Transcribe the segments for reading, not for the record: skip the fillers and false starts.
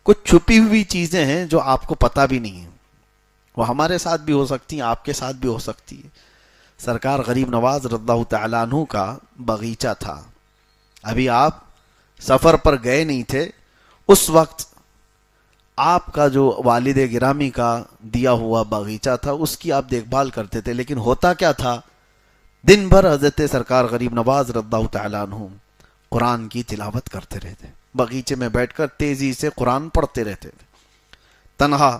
کچھ چھپی ہوئی چیزیں ہیں جو آپ کو پتہ بھی نہیں ہیں، وہ ہمارے ساتھ بھی ہو سکتی ہیں، آپ کے ساتھ بھی ہو سکتی ہے۔ سرکار غریب نواز رضی اللہ تعالیٰ عنہ کا باغیچہ تھا، ابھی آپ سفر پر گئے نہیں تھے، اس وقت آپ کا جو والد گرامی کا دیا ہوا باغیچہ تھا اس کی آپ دیکھ بھال کرتے تھے، لیکن ہوتا کیا تھا، دن بھر حضرت سرکار غریب نواز رضی اللہ تعالیٰ عنہ قرآن کی تلاوت کرتے رہتے، باغیچے میں بیٹھ کر تیزی سے قرآن پڑھتے رہتے تھے تنہا۔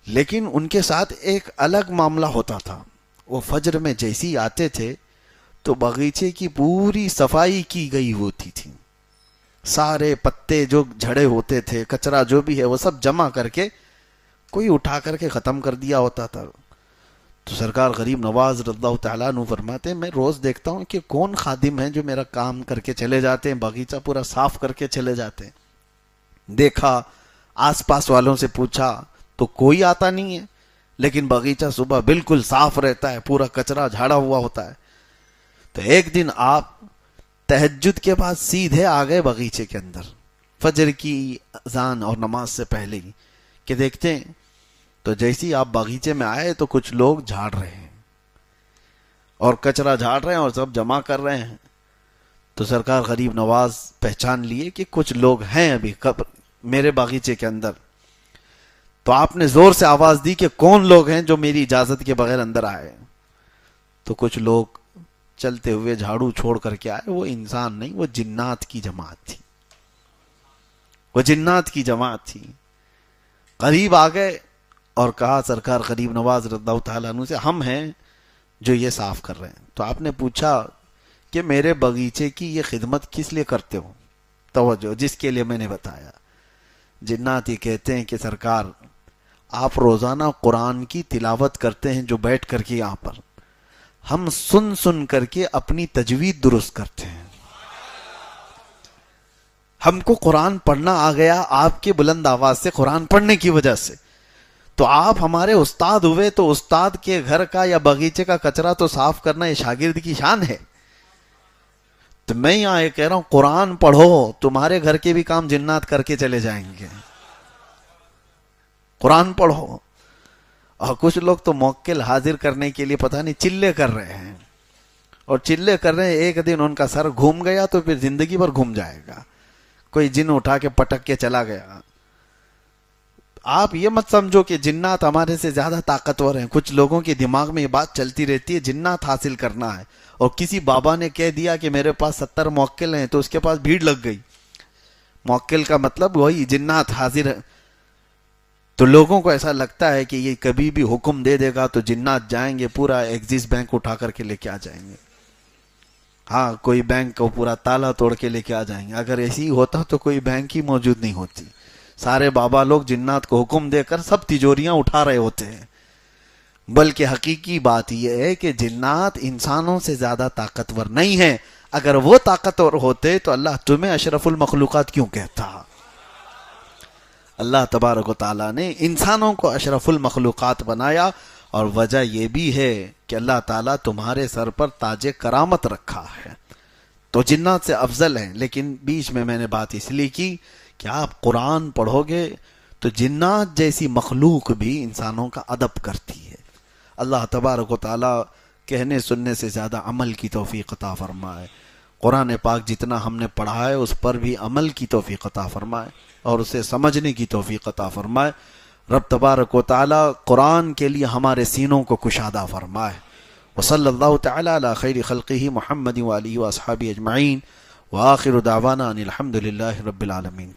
لیکن ان کے ساتھ ایک الگ معاملہ ہوتا تھا، وہ فجر میں جیسی آتے تھے تو باغیچے کی پوری صفائی کی گئی ہوتی تھی، سارے پتے جو جھڑے ہوتے تھے، کچرا جو بھی ہے وہ سب جمع کر کے کوئی اٹھا کر کے ختم کر دیا ہوتا تھا۔ تو سرکار غریب نواز رضی اللہ تعالیٰ عنہ فرماتے ہیں میں روز دیکھتا ہوں کہ کون خادم ہیں جو میرا کام کر کے چلے جاتے ہیں، باغیچہ پورا صاف کر کے چلے جاتے ہیں۔ دیکھا، آس پاس والوں سے پوچھا تو کوئی آتا نہیں ہے، لیکن باغیچہ صبح بالکل صاف رہتا ہے، پورا کچرا جھاڑا ہوا ہوتا ہے۔ تو ایک دن آپ تہجد کے بعد سیدھے آ گئے باغیچے کے اندر، فجر کی اذان اور نماز سے پہلے ہی، کہ دیکھتے ہیں تو جیسی آپ باغیچے میں آئے تو کچھ لوگ جھاڑ رہے ہیں اور کچرا جھاڑ رہے ہیں اور سب جمع کر رہے ہیں۔ تو سرکار غریب نواز پہچان لیے کہ کچھ لوگ ہیں ابھی میرے باغیچے کے اندر۔ تو آپ نے زور سے آواز دی کہ کون لوگ ہیں جو میری اجازت کے بغیر اندر آئے؟ تو کچھ لوگ چلتے ہوئے جھاڑو چھوڑ کر کے آئے، وہ انسان نہیں، وہ جنات کی جماعت تھی، وہ جنات کی جماعت تھی۔ قریب آ گئے اور کہا سرکار غریب نواز رضی اللہ تعالیٰ عنہ سے ہم ہیں جو یہ صاف کر رہے ہیں۔ تو آپ نے پوچھا کہ میرے باغیچے کی یہ خدمت کس لیے کرتے ہو؟ توجہ، جس کے لیے میں نے بتایا۔ جنات یہ کہتے ہیں کہ سرکار آپ روزانہ قرآن کی تلاوت کرتے ہیں جو بیٹھ کر کے یہاں پر، ہم سن سن کر کے اپنی تجوید درست کرتے ہیں، ہم کو قرآن پڑھنا آ گیا آپ کے بلند آواز سے، قرآن پڑھنے کی وجہ سے۔ تو آپ ہمارے استاد ہوئے تو استاد کے گھر کا یا باغیچے کا کچرا تو صاف کرنا یہ شاگرد کی شان ہے۔ تو میں یہاں یہ کہہ رہا ہوں قرآن پڑھو، تمہارے گھر کے بھی کام جنات کر کے چلے جائیں گے۔ قرآن پڑھو۔ اور کچھ لوگ تو موکل حاضر کرنے کے لیے پتہ نہیں چلے کر رہے ہیں، اور چلے کر رہے ہیں، ایک دن ان کا سر گھوم گیا تو پھر زندگی بھر گھوم جائے گا، کوئی جن اٹھا کے پٹک کے چلا گیا۔ آپ یہ مت سمجھو کہ جنات ہمارے سے زیادہ طاقتور ہیں۔ کچھ لوگوں کے دماغ میں یہ بات چلتی رہتی ہے جنات حاصل کرنا ہے، اور کسی بابا نے کہہ دیا کہ میرے پاس 70 موکل ہیں تو اس کے پاس بھیڑ لگ گئی۔ موکل کا مطلب وہی جنات حاضر ہے، تو لوگوں کو ایسا لگتا ہے کہ یہ کبھی بھی حکم دے دے گا تو جنات جائیں گے، پورا ایکسس بینک اٹھا کر کے لے کے آ جائیں گے، ہاں کوئی بینک کو پورا تالا توڑ کے لے کے آ جائیں گے۔ اگر ایسی ہی ہوتا تو کوئی بینک ہی موجود نہیں ہوتی، سارے بابا لوگ جنات کو حکم دے کر سب تجوریاں اٹھا رہے ہوتے ہیں۔ بلکہ حقیقی بات یہ ہے کہ جنات انسانوں سے زیادہ طاقتور نہیں ہیں، اگر وہ طاقتور ہوتے تو اللہ تمہیں اشرف المخلوقات کیوں کہتا؟ اللہ تبارک و تعالیٰ نے انسانوں کو اشرف المخلوقات بنایا، اور وجہ یہ بھی ہے کہ اللہ تعالیٰ تمہارے سر پر تاج کرامت رکھا ہے، تو جنات سے افضل ہیں۔ لیکن بیچ میں نے بات اس لیے کی کہ آپ قرآن پڑھو گے تو جنات جیسی مخلوق بھی انسانوں کا ادب کرتی ہے۔ اللہ تبارک و تعالیٰ کہنے سننے سے زیادہ عمل کی توفیق عطا فرمائے۔ قرآن پاک جتنا ہم نے پڑھا ہے اس پر بھی عمل کی توفیق عطا فرمائے اور اسے سمجھنے کی توفیق عطا فرمائے۔ رب تبارک و تعالیٰ قرآن کے لیے ہمارے سینوں کو کشادہ فرمائے۔ وصلی اللہ تعالیٰ علی خیر خلقہ محمد وآلہ واصحابہ اجمعین، وآخر دعوانا ان الحمد للہ رب العالمین۔